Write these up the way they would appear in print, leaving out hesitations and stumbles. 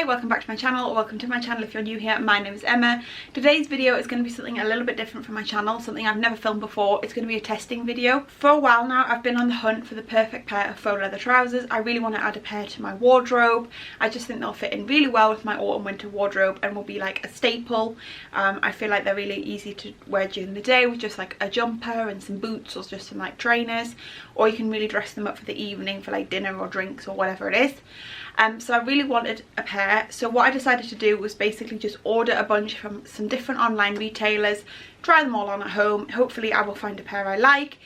Hi, welcome back to my channel, or welcome to my channel if you're new here. My name is Emma. Today's video is going to be something a little bit different from my channel, something I've never filmed before. It's going to be a testing video. For a while now, I've been on the hunt for the perfect pair of faux leather trousers. I really want to add a pair to my wardrobe. I just think they'll fit in really well with my autumn winter wardrobe and will be like a staple. I feel like they're really easy to wear during the day with just like a jumper and some boots or just some like trainers, or you can really dress them up for the evening for like dinner or drinks or whatever it is. So I really wanted a pair, so what I decided to do was basically just order a bunch from some different online retailers, try them all on at home. Hopefully I will find a pair I like,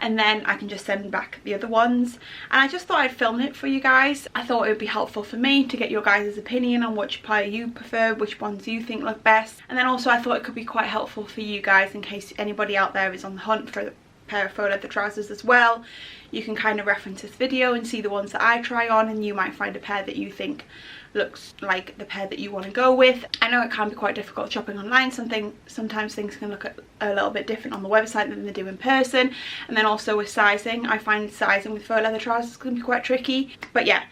and then I can just send back the other ones. And I just thought I'd film it for you guys. I thought it would be helpful for me to get your guys' opinion on which pair you prefer, which ones you think look best. And then also I thought it could be quite helpful for you guys in case anybody out there is on the hunt for a pair of faux leather trousers as well. You can kind of reference this video and see the ones that I try on, and you might find a pair that you think looks like the pair that you want to go with. I know it can be quite difficult shopping online. Sometimes things can look a little bit different on the website than they do in person, and then also with sizing, I find sizing with faux leather trousers can be quite tricky. But yeah,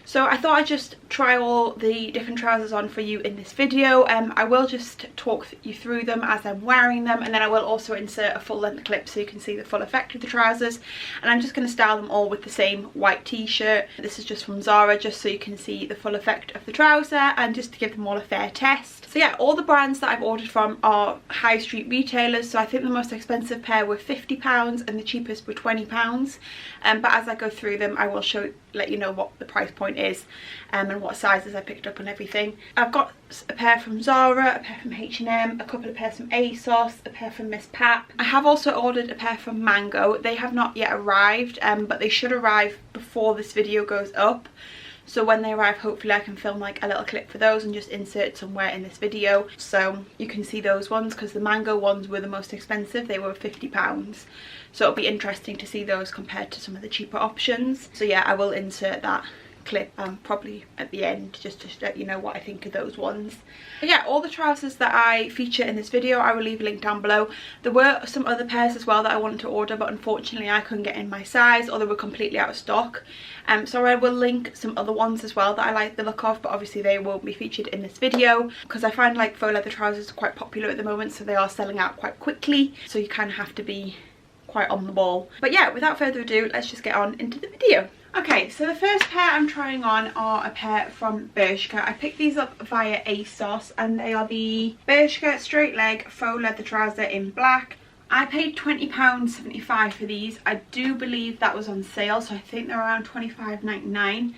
so I thought I'd just try all the different trousers on for you in this video. I will just talk you through them as I'm wearing them, and then I will also insert a full length clip so you can see the full effect of the trousers. And I'm just going to style them all with the same white t-shirt. This is just from Zara, just so you can see the full effect of the trouser and just to give them all a fair test. So yeah, all the brands that I've ordered from are high street retailers. So I think the most expensive pair were £50 and the cheapest were £20. But as I go through them, I will let you know what the price point is and what sizes I picked up and everything. I've got a pair from Zara, a pair from H&M, a couple of pairs from ASOS, a pair from Miss Pap. I have also ordered a pair from Mango. They have not yet arrived, but they should arrive before this video goes up. So when they arrive, hopefully I can film like a little clip for those and just insert somewhere in this video so you can see those ones, because the Mango ones were the most expensive. They were £50. So it'll be interesting to see those compared to some of the cheaper options. So yeah, I will insert that clip probably at the end just to let you know what I think of those ones. But yeah, all the trousers that I feature in this video I will leave a link down below. There were some other pairs as well that I wanted to order, but unfortunately I couldn't get in my size, or they were completely out of stock. So I will link some other ones as well that I like the look of, but obviously they won't be featured in this video because I find like faux leather trousers are quite popular at the moment, so they are selling out quite quickly, so you kind of have to be quite on the ball. But yeah, without further ado, let's just get on into the video. Okay, so the first pair I'm trying on are a pair from Bershka. I picked these up via ASOS, and they are the Bershka straight leg faux leather trouser in black. I paid £20.75 for these. I do believe that was on sale, so I think they're around £25.99.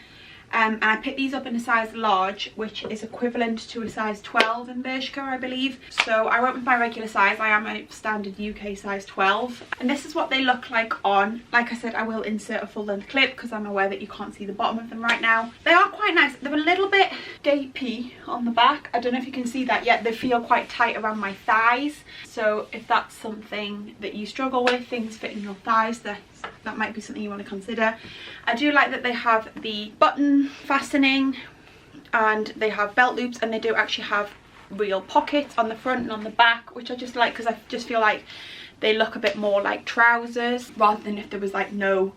And I picked these up in a size large, which is equivalent to a size 12 in Bershka, I believe. So I went with my regular size. I am a standard UK size 12. And this is what they look like on. Like I said, I will insert a full length clip because I'm aware that you can't see the bottom of them right now. They are quite nice. They're a little bit gapey on the back. I don't know if you can see that yet. They feel quite tight around my thighs. So if that's something that you struggle with, things fitting your thighs, that might be something you want to consider. I do like that they have the button fastening and they have belt loops, and they do actually have real pockets on the front and on the back, which I just like because I just feel like they look a bit more like trousers rather than if there was like no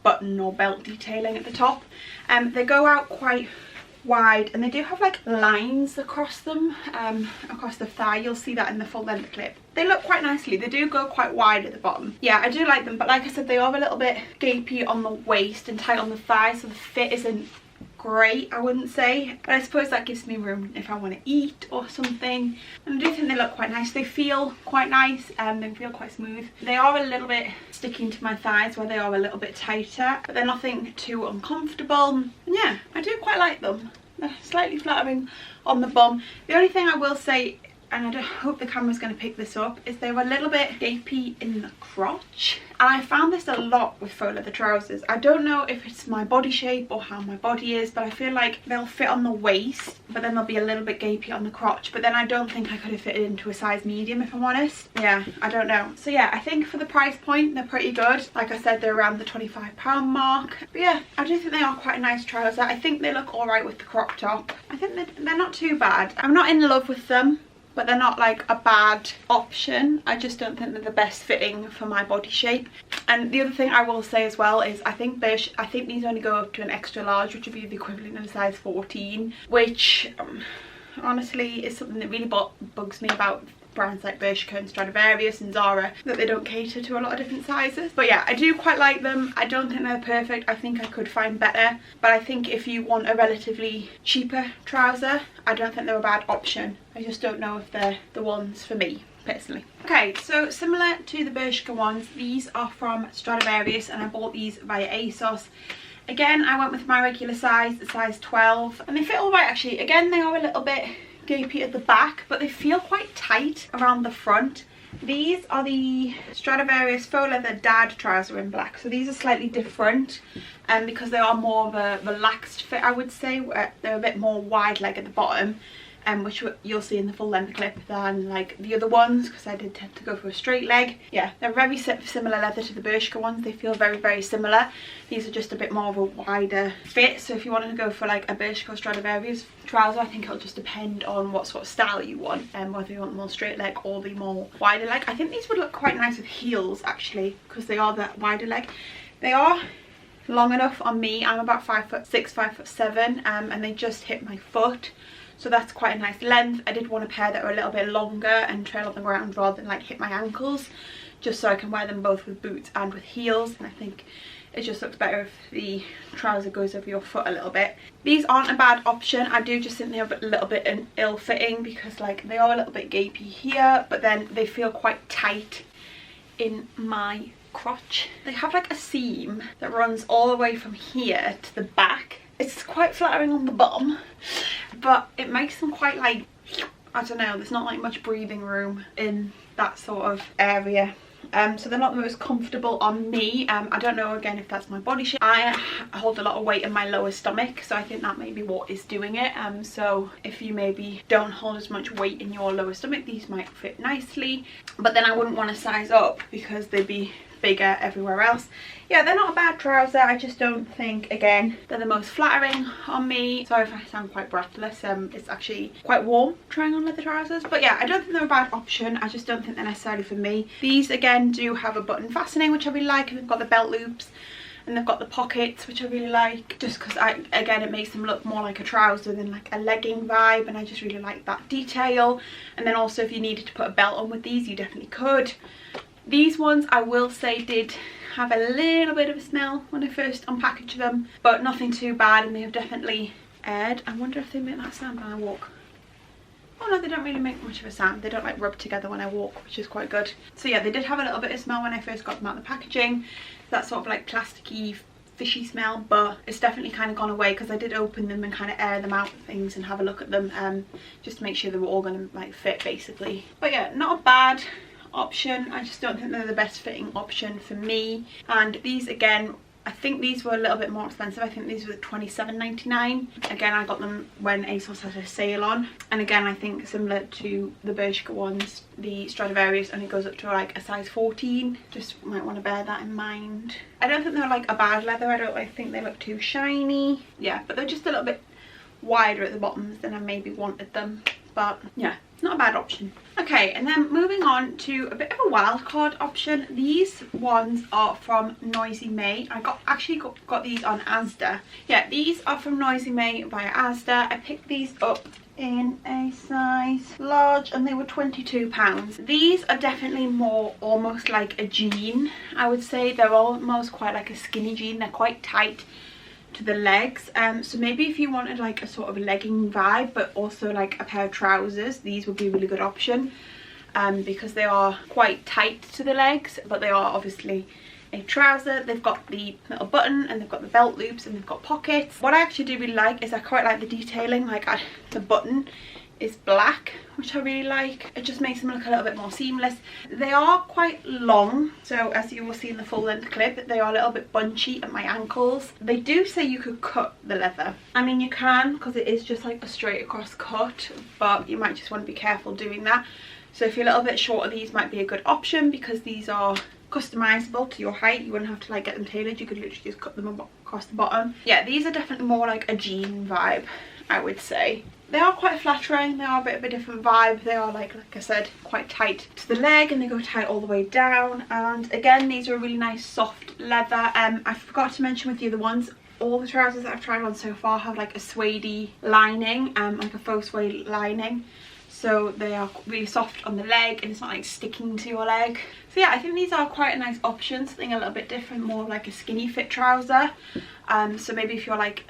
button or belt detailing at the top. They go out quite wide, and they do have like lines across them, across the thigh. You'll see that in the full length clip. They look quite nicely. They do go quite wide at the bottom. Yeah, I do like them, but like I said, they are a little bit gapey on the waist and tight on the thigh, so the fit isn't great, I wouldn't say. But I suppose that gives me room if I want to eat or something. And I do think they look quite nice. They feel quite nice, and they feel quite smooth. They are a little bit sticking to my thighs where they are a little bit tighter, but they're nothing too uncomfortable. And yeah, I do quite like them. They're slightly flattering on the bum. The only thing I will say, and I hope the camera's going to pick this up, is they're a little bit gapey in the crotch. And I found this a lot with faux leather trousers. I don't know if it's my body shape or how my body is, but I feel like they'll fit on the waist, but then they'll be a little bit gapey on the crotch. But then I don't think I could have fitted into a size medium, if I'm honest. Yeah, I don't know. So yeah, I think for the price point, they're pretty good. Like I said, they're around the £25 mark. But yeah, I do think they are quite a nice trouser. I think they look alright with the crop top. I think they're not too bad. I'm not in love with them. but they're not like a bad option. I just don't think they're the best fitting for my body shape. And the other thing I will say as well is I think these only go up to an extra large, which would be the equivalent of a size 14, which honestly is something that really bugs me about brands like Bershka and Stradivarius and Zara, that they don't cater to a lot of different sizes. But yeah, I do quite like them. I don't think they're perfect. I think I could find better, but I think if you want a relatively cheaper trouser, I don't think they're a bad option. I just don't know if they're the ones for me personally. Okay, so similar to the Bershka ones, these are from Stradivarius and I bought these via ASOS. Again, I went with my regular size, the size 12, and they fit all right actually. Again, they are a little bit gapey at the back, but they feel quite tight around the front. These are the Stradivarius faux leather dad trouser in black, so these are slightly different because they are more of a relaxed fit, I would say, where they're a bit more wide leg at the bottom, which you'll see in the full length clip than like the other ones, because I did tend to go for a straight leg. Yeah, they're very similar leather to the Bershka ones. They feel very similar. These are just a bit more of a wider fit, so if you wanted to go for like a Bershka or Stradivarius trouser, I think it'll just depend on what sort of style you want, and whether you want the more straight leg or the more wider leg. I think these would look quite nice with heels actually, because they are that wider leg. They are long enough on me. I'm about 5'6", 5'7", and they just hit my foot. So that's quite a nice length. I did want a pair that are a little bit longer and trail on the ground rather than like hit my ankles, just so I can wear them both with boots and with heels. And I think it just looks better if the trouser goes over your foot a little bit. These aren't a bad option. I do just think they're a little bit ill-fitting, because like they are a little bit gapey here, but then they feel quite tight in my crotch. They have like a seam that runs all the way from here to the back. It's quite flattering on the bottom, but it makes them quite like, I don't know, there's not like much breathing room in that sort of area. So they're not the most comfortable on me. I don't know again if that's my body shape. I hold a lot of weight in my lower stomach, so I think that may be what is doing it. So if you maybe don't hold as much weight in your lower stomach, these might fit nicely, but then I wouldn't want to size up because they'd be bigger everywhere else. Yeah, they're not a bad trouser. I just don't think, again, they're the most flattering on me. Sorry if I sound quite breathless. It's actually quite warm trying on leather trousers, but yeah, I don't think they're a bad option. I just don't think they're necessarily for me. These again do have a button fastening, which I really like, and they've got the belt loops and they've got the pockets, which I really like, just because again, it makes them look more like a trouser than like a legging vibe, and I just really like that detail. And then also if you needed to put a belt on with these, you definitely could. These ones, I will say, did have a little bit of a smell when I first unpackaged them, but nothing too bad, and they have definitely aired. I wonder if they make that sound when I walk. Oh no, they don't really make much of a sound. They don't like rub together when I walk, which is quite good. So yeah, they did have a little bit of smell when I first got them out of the packaging. That sort of like plasticky, fishy smell, but it's definitely kind of gone away because I did open them and kind of air them out with things and have a look at them, just to make sure they were all going to like fit basically. But yeah, not a bad option. I just don't think they're the best fitting option for me. And these again, I think these were a little bit more expensive. I think these were $27.99. Again, I got them when ASOS had a sale on, and again, I think similar to the Bershka ones, the Stradivarius only goes up to like a size 14. Just might want to bear that in mind. I don't think they're like a bad leather. I think they look too shiny. Yeah, but they're just a little bit wider at the bottoms than I maybe wanted them, but yeah, not a bad option. Okay, and then moving on to a bit of a wild card option. These ones are from Noisy May. I actually got these on Asda. Yeah, these are from Noisy May via Asda. I picked these up in a size large and they were £22. These are definitely more almost like a jean, I would say. They're almost quite like a skinny jean. They're quite tight to the legs, so maybe if you wanted like a sort of legging vibe but also like a pair of trousers, these would be a really good option, because they are quite tight to the legs, but they are obviously a trouser. They've got the little button and they've got the belt loops and they've got pockets. What I actually do really like is I quite like the detailing, like the button is black, which I really like. It just makes them look a little bit more seamless. They are quite long, so as you will see in the full length clip, they are a little bit bunchy at my ankles. They do say you could cut the leather. I mean, you can, because it is just like a straight across cut, but you might just want to be careful doing that. So if you're a little bit shorter, these might be a good option, because these are customizable to your height. You wouldn't have to like get them tailored. You could literally just cut them across the bottom. Yeah, these are definitely more like a jean vibe, I would say. They are quite flattering, they are a bit of a different vibe. They are like I said, quite tight to the leg, and they go tight all the way down. And again, these are a really nice soft leather. I forgot to mention with the other ones, all the trousers that I've tried on so far have like a suede lining, like a faux suede lining. So they are really soft on the leg and it's not like sticking to your leg. So yeah, I think these are quite a nice option, something a little bit different, more like a skinny fit trouser. So maybe if you're like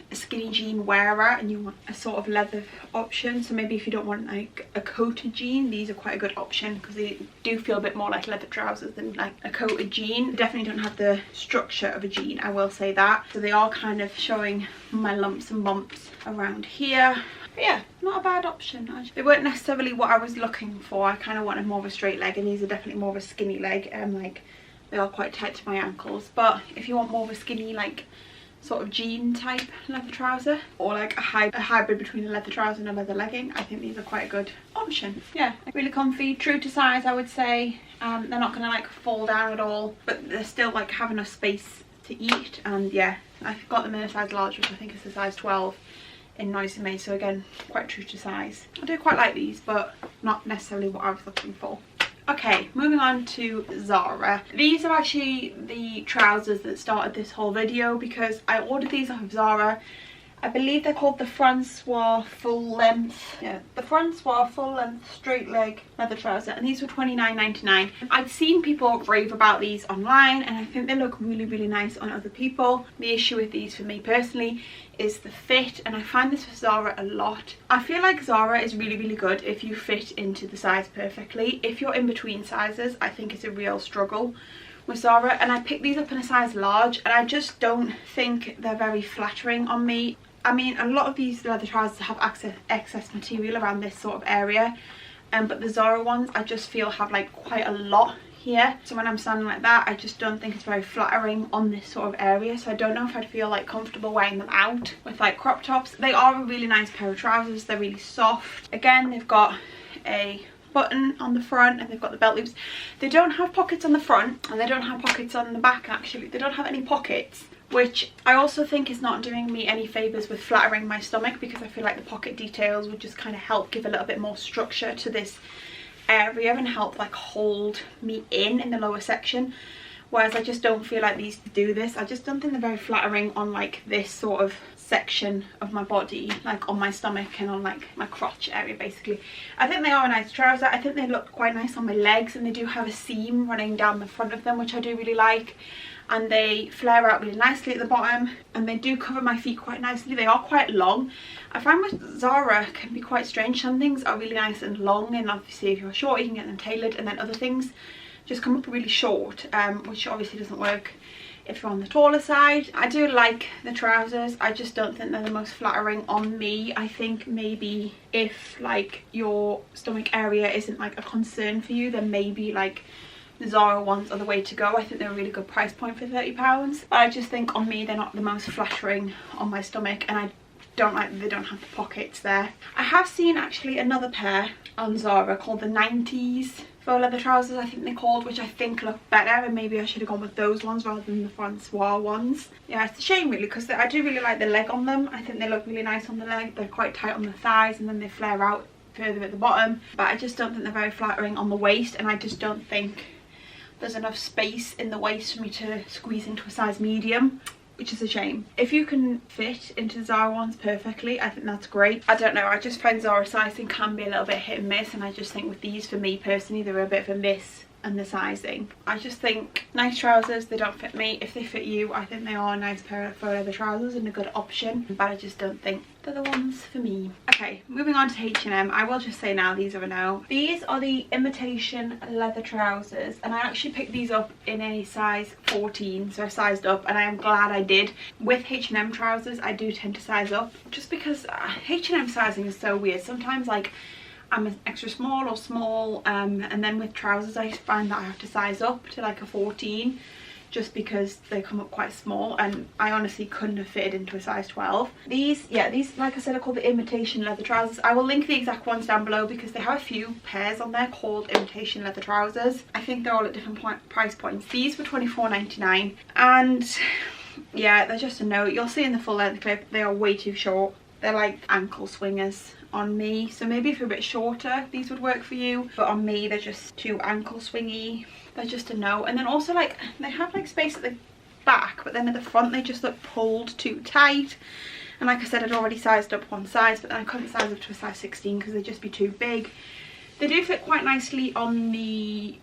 a skinny jean wearer and you want a sort of leather option, so maybe if you don't want like a coated jean, these are quite a good option because they do feel a bit more like leather trousers than like a coated jean. They definitely don't have the structure of a jean, I will say that. So they are kind of showing my lumps and bumps around here. But yeah, not a bad option. They weren't necessarily what I was looking for. I kind of wanted more of a straight leg, and these are definitely more of a skinny leg. Like they are quite tight to my ankles. But if you want more of a skinny, like sort of jean type leather trouser, or like a hybrid between a leather trouser and a leather legging, I think these are quite a good option. Yeah, really comfy, true to size, I would say. They're not gonna like fall down at all, but they're still like have enough space to eat. And yeah, I've got them in a size large, which I think is a size 12 in Noisy May, so again, quite true to size. I do quite like these, but not necessarily what I was looking for. Okay, moving on to Zara. These are actually the trousers that started this whole video because I ordered these off of Zara. I believe they're called the Francois full length. Yeah, the Francois full length straight leg leather trouser, and these were $29.99. I'd seen people rave about these online and I think they look really, really nice on other people. The issue with these for me personally is the fit, and I find this with Zara a lot. I feel like Zara is really, really good if you fit into the size perfectly. If you're in between sizes, I think it's a real struggle with Zara, and I picked these up in a size large and I just don't think they're very flattering on me. I mean, a lot of these leather trousers have excess material around this sort of area, but the Zara ones I just feel have like quite a lot here. So when I'm standing like that, I just don't think it's very flattering on this sort of area. So I don't know if I'd feel like comfortable wearing them out with like crop tops. They are a really nice pair of trousers. They're really soft. Again, they've got a button on the front and they've got the belt loops. They don't have pockets on the front and they don't have pockets on the back actually. They don't have any pockets, which I also think is not doing me any favours with flattering my stomach, because I feel like the pocket details would just kind of help give a little bit more structure to this area and help like hold me in the lower section, whereas I just don't feel like these do this. I just don't think they're very flattering on like this sort of section of my body, like on my stomach and on like my crotch area basically. I think they are a nice trouser. I think they look quite nice on my legs, and they do have a seam running down the front of them, which I do really like, and they flare out really nicely at the bottom, and they do cover my feet quite nicely. They are quite long. I find with Zara can be quite strange. Some things are really nice and long, and obviously if you're short you can get them tailored, and then other things just come up really short, which obviously doesn't work if you're on the taller side. I do like the trousers, I just don't think they're the most flattering on me. I think maybe if like your stomach area isn't like a concern for you, then maybe like the Zara ones are the way to go. I think they're a really good price point for £30, but I just think on me they're not the most flattering on my stomach, and I don't like that they don't have the pockets there. I have seen actually another pair on Zara called the 90s faux leather trousers, I think they're called, which I think look better, and maybe I should have gone with those ones rather than the Francois ones. Yeah, it's a shame really, because I do really like the leg on them. I think they look really nice on the leg. They're quite tight on the thighs and then they flare out further at the bottom, but I just don't think they're very flattering on the waist, and I just don't think there's enough space in the waist for me to squeeze into a size medium, which is a shame. If you can fit into the Zara ones perfectly, I think that's great. I don't know, I just find Zara sizing can be a little bit hit and miss, and I just think with these, for me personally, they're a bit of a miss and the sizing. I just think nice trousers, they don't fit me. If they fit you, I think they are a nice pair of faux leather trousers and a good option, but I just don't think they're the ones for me. Okay, moving on to H&M. I will just say now, these are a no. These are the imitation leather trousers, and I actually picked these up in a size 14, so I sized up, and I am glad I did. With H&M trousers, I do tend to size up, just because H&M sizing is so weird. Sometimes like I'm an extra small or small, and then with trousers I find that I have to size up to like a 14, just because they come up quite small, and I honestly couldn't have fitted into a size 12. These, yeah, these like I said are called the imitation leather trousers. I will link the exact ones down below because they have a few pairs on there called imitation leather trousers. I think they're all at different price points. These were £24.99, and yeah, they're just a no. You'll see in the full length clip they are way too short. They're like ankle swingers on me, so maybe if you're a bit shorter these would work for you, but on me they're just too ankle swingy. They're just a no. And then also, like, they have like space at the back, but then at the front they just look pulled too tight. And like I said, I'd already sized up one size, but then I couldn't size up to a size 16 because they'd just be too big. They do fit quite nicely on the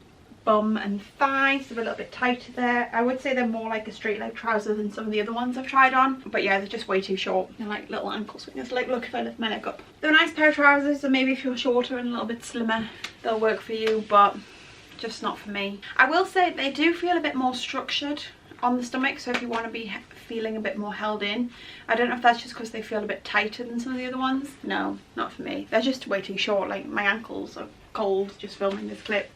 bum and thighs. They're a little bit tighter there. I would say they're more like a straight leg trouser than some of the other ones I've tried on, but yeah, they're just way too short. They're like little ankle swingers. Like, look, if I lift my leg up, they're a nice pair of trousers, so maybe if you're shorter and a little bit slimmer they'll work for you, but just not for me. I will say they do feel a bit more structured on the stomach, so if you want to be feeling a bit more held in. I don't know if that's just because they feel a bit tighter than some of the other ones. No, not for me. They're just way too short. Like, my ankles are cold just filming this clip,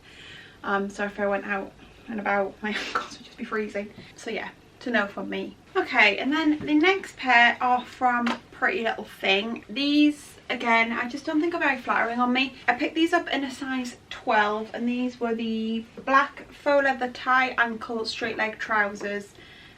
so if I went out and about, my ankles would just be freezing. So yeah, to no from me. Okay, and then the next pair are from PrettyLittleThing. These, again, I just don't think are very flattering on me. I picked these up in a size 12, and these were the black faux leather tie ankle straight leg trousers,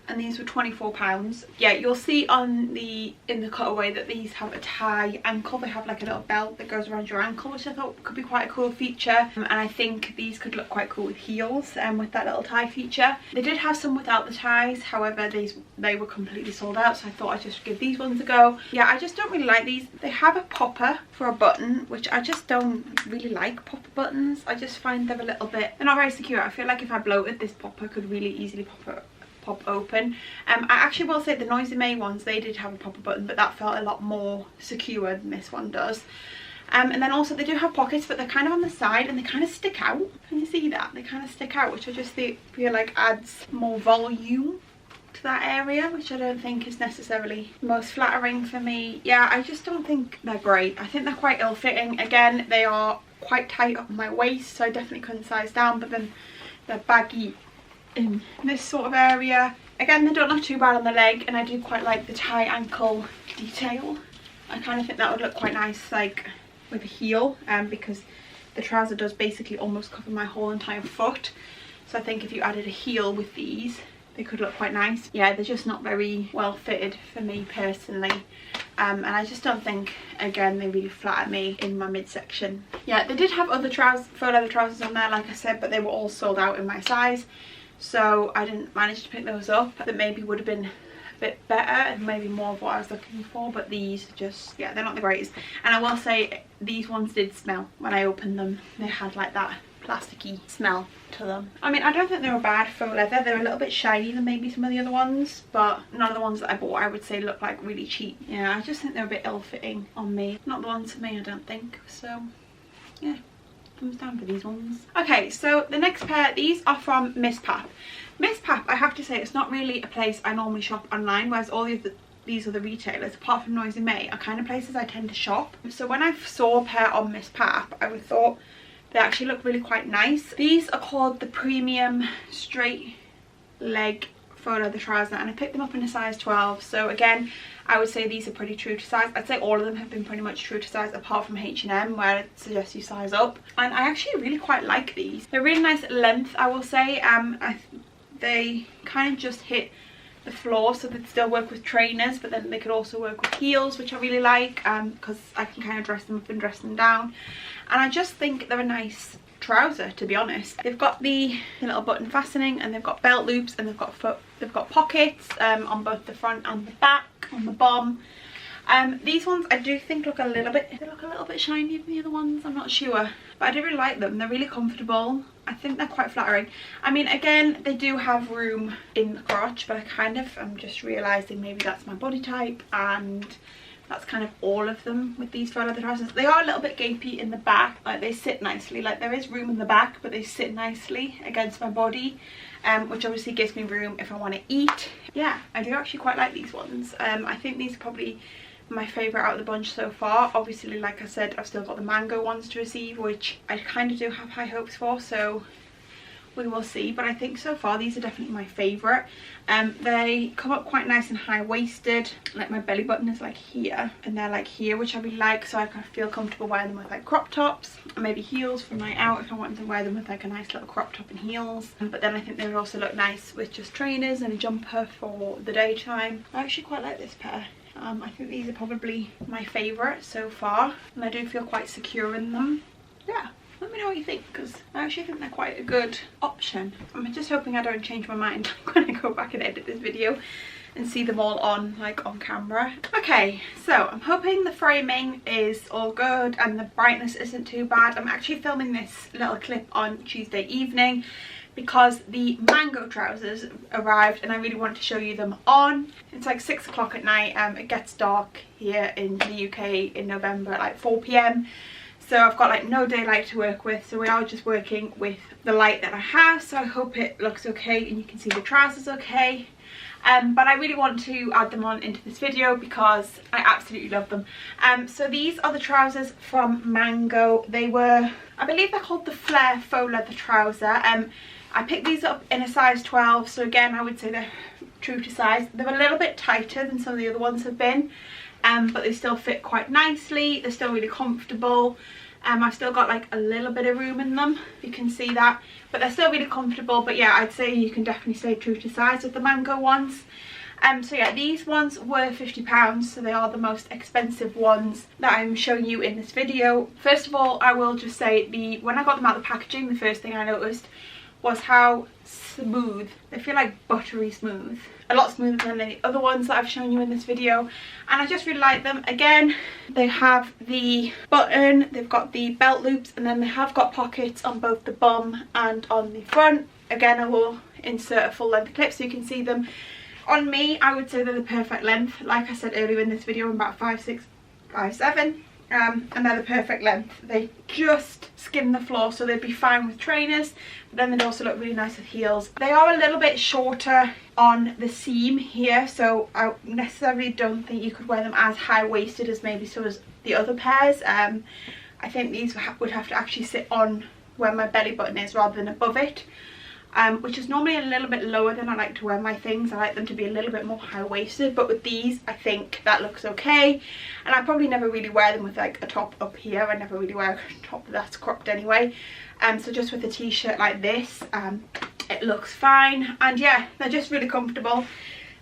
and these were £24. Yeah, you'll see on in the cutaway that these have a tie ankle. They have like a little belt that goes around your ankle, which I thought could be quite a cool feature, and I think these could look quite cool with heels and with that little tie feature. They did have some without the ties, however they were completely sold out, so I thought I'd just give these ones a go. Yeah, I just don't really like these. They have a popper for a button, which I just don't really like popper buttons. I just find they're a little bit, they're not very secure. I feel like if I bloated, this popper could really easily pop open. I actually will say the Noisy May ones, they did have a popper button, but that felt a lot more secure than this one does. And then also they do have pockets, but they're kind of on the side and they kind of stick out. Can you see that? They kind of stick out, which I just feel like adds more volume to that area, which I don't think is necessarily most flattering for me. Yeah, I just don't think they're great. I think they're quite ill-fitting. Again, they are quite tight up my waist, so I definitely couldn't size down, but then they're baggy in this sort of area. Again, they don't look too bad on the leg, and I do quite like the tie ankle detail. I kind of think that would look quite nice like with a heel, because the trouser does basically almost cover my whole entire foot, so I think if you added a heel with these they could look quite nice. Yeah, they're just not very well fitted for me personally, and I just don't think, again, they really flatter me in my midsection. Yeah, they did have other faux leather trousers on there, like I said, but they were all sold out in my size, so I didn't manage to pick those up. That maybe would have been a bit better and maybe more of what I was looking for, but these just, yeah, they're not the greatest. And I will say these ones did smell when I opened them. They had like that plasticky smell to them. I mean, I don't think they were bad faux leather. They're a little bit shiny than maybe some of the other ones, but none of the ones that I bought I would say look like really cheap. Yeah, I just think they're a bit ill-fitting on me. Not the ones for me, I don't think. So yeah, thumbs down for these ones. Okay, so the next pair, these are from Miss Pap. Miss Pap, I have to say, it's not really a place I normally shop online, whereas all these other retailers, apart from Noisy May, are kind of places I tend to shop. So when I saw a pair on Miss Pap, I thought they actually look really quite nice. These are called the Premium Straight Leg Faux Leather Trouser, and I picked them up in a size 12. So again, I would say these are pretty true to size. I'd say all of them have been pretty much true to size, apart from H&M, where it suggests you size up. And I actually really quite like these. They're really nice length, I will say. They kind of just hit the floor, so they'd still work with trainers, but then they could also work with heels, which I really like, because I can kind of dress them up and dress them down. And I just think they're a nice trouser, to be honest. They've got the little button fastening, and they've got belt loops, and they've got pockets on both the front and the back, on the bum. These ones I do think look a little bit shinier than the other ones. I'm not sure, but I do really like them. They're really comfortable. I think they're quite flattering. I mean, again, they do have room in the crotch, but I'm just realizing maybe that's my body type, and that's kind of all of them with these faux leather trousers. They are a little bit gapey in the back, like they sit nicely, like there is room in the back, but they sit nicely against my body, which obviously gives me room if I want to eat. Yeah, I do actually quite like these ones. I think these are probably my favourite out of the bunch so far. Obviously, like I said, I've still got the mango ones to receive, which I kind of do have high hopes for, so we will see. But I think so far these are definitely my favourite. They come up quite nice and high-waisted. Like my belly button is like here, and they're like here, which I really like, so I can feel comfortable wearing them with like crop tops, and maybe heels for night out if I wanted to wear them with like a nice little crop top and heels. But then I think they would also look nice with just trainers and a jumper for the daytime. I actually quite like this pair. I think these are probably my favourite so far, and I do feel quite secure in them. Yeah, let me know what you think, because I actually think they're quite a good option. I'm just hoping I don't change my mind when I go back and edit this video and see them all on camera. Okay, so I'm hoping the framing is all good and the brightness isn't too bad. I'm actually filming this little clip on Tuesday evening because the mango trousers arrived and I really want to show you them on. It's like 6 o'clock at night. It gets dark here in the UK in November at like 4 p.m. So I've got like no daylight to work with, so we are just working with the light that I have. So I hope it looks okay and you can see the trousers okay. But I really want to add them on into this video because I absolutely love them. So these are the trousers from Mango. They were, I believe they're called the Flare faux leather trouser. I picked these up in a size 12, so again I would say they're true to size. They're a little bit tighter than some of the other ones have been, but they still fit quite nicely. They're still really comfortable. I've still got like a little bit of room in them, you can see that, but they're still really comfortable. But yeah, I'd say you can definitely stay true to size with the Mango ones. So yeah, these ones were £50, so they are the most expensive ones that I'm showing you in this video. First of all, I will just say when I got them out of the packaging, the first thing I noticed was how smooth. They feel like buttery smooth, a lot smoother than the other ones that I've shown you in this video, and I just really like them. Again, they have the button, they've got the belt loops, and then they have got pockets on both the bum and on the front. Again, I will insert a full length clip so you can see them. On me, I would say they're the perfect length. Like I said earlier in this video, I'm about 5'6", 5'7", and they're the perfect length. They just skim the floor, so they'd be fine with trainers, but then they'd also look really nice with heels. They are a little bit shorter on the seam here, so I necessarily don't think you could wear them as high-waisted as maybe some of the other pairs. I think these would have to actually sit on where my belly button is rather than above it, which is normally a little bit lower than I like to wear my things. I like them to be a little bit more high-waisted, but with these I think that looks okay. And I probably never really wear them with like a top up here. I never really wear a top that's cropped anyway. So just with a t-shirt like this, it looks fine. And yeah, they're just really comfortable.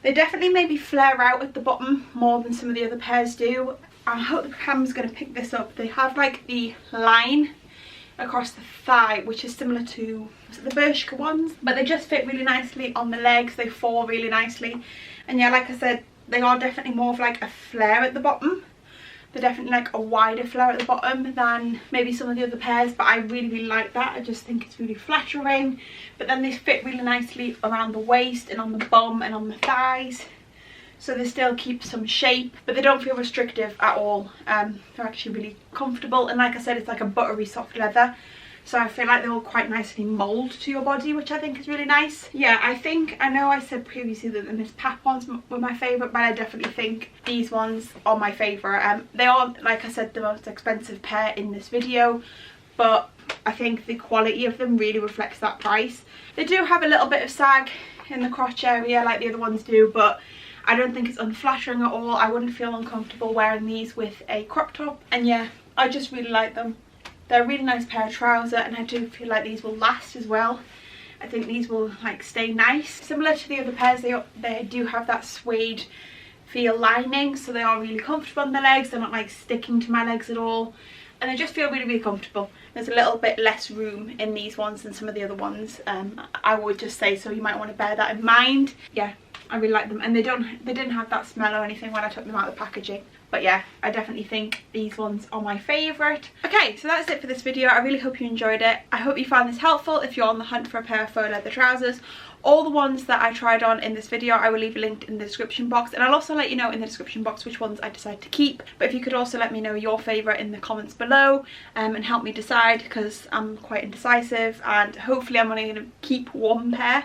They definitely maybe flare out at the bottom more than some of the other pairs do. I hope the camera's going to pick this up. They have like the line across the thigh, which is similar to the Bershka ones, but they just fit really nicely on the legs. They fall really nicely, and yeah, like I said, they are definitely more of like a flare at the bottom. They're definitely like a wider flare at the bottom than maybe some of the other pairs, but I really like that. I just think it's really flattering. But then they fit really nicely around the waist and on the bum and on the thighs, so they still keep some shape, but they don't feel restrictive at all. They're actually really comfortable, and like I said, it's like a buttery soft leather, so I feel like they will quite nicely mould to your body, which I think is really nice. Yeah, I know I said previously that the Miss Pap ones were my favourite, but I definitely think these ones are my favourite. They are, like I said, the most expensive pair in this video, but I think the quality of them really reflects that price. They do have a little bit of sag in the crotch area like the other ones do, but I don't think it's unflattering at all. I wouldn't feel uncomfortable wearing these with a crop top, and yeah, I just really like them. They're a really nice pair of trousers, and I do feel like these will last as well. I think these will like stay nice. Similar to the other pairs, they do have that suede feel lining, so they are really comfortable on the legs. They're not like sticking to my legs at all, and they just feel really comfortable. There's a little bit less room in these ones than some of the other ones, I would just say, so you might want to bear that in mind. Yeah, I really like them, and they didn't have that smell or anything when I took them out of the packaging. But yeah, I definitely think these ones are my favourite. Okay, so that's it for this video. I really hope you enjoyed it. I hope you found this helpful if you're on the hunt for a pair of faux leather trousers. All the ones that I tried on in this video I will leave linked in the description box, and I'll also let you know in the description box which ones I decide to keep. But if you could also let me know your favourite in the comments below, and help me decide, because I'm quite indecisive and hopefully I'm only going to keep one pair.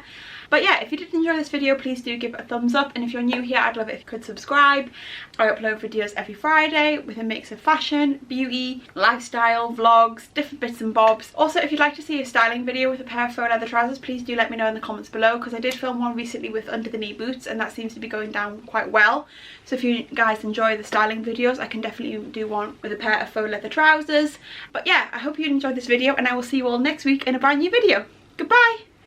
But yeah, if you did enjoy this video, please do give it a thumbs up, and if you're new here, I'd love it if you could subscribe. I upload videos every Friday with a mix of fashion, beauty, lifestyle, vlogs, different bits and bobs. Also, if you'd like to see a styling video with a pair of faux leather trousers, please do let me know in the comments below, because I did film one recently with under the knee boots, and that seems to be going down quite well. So if you guys enjoy the styling videos, I can definitely do one with a pair of faux leather trousers. But yeah, I hope you enjoyed this video, and I will see you all next week in a brand new video. Goodbye!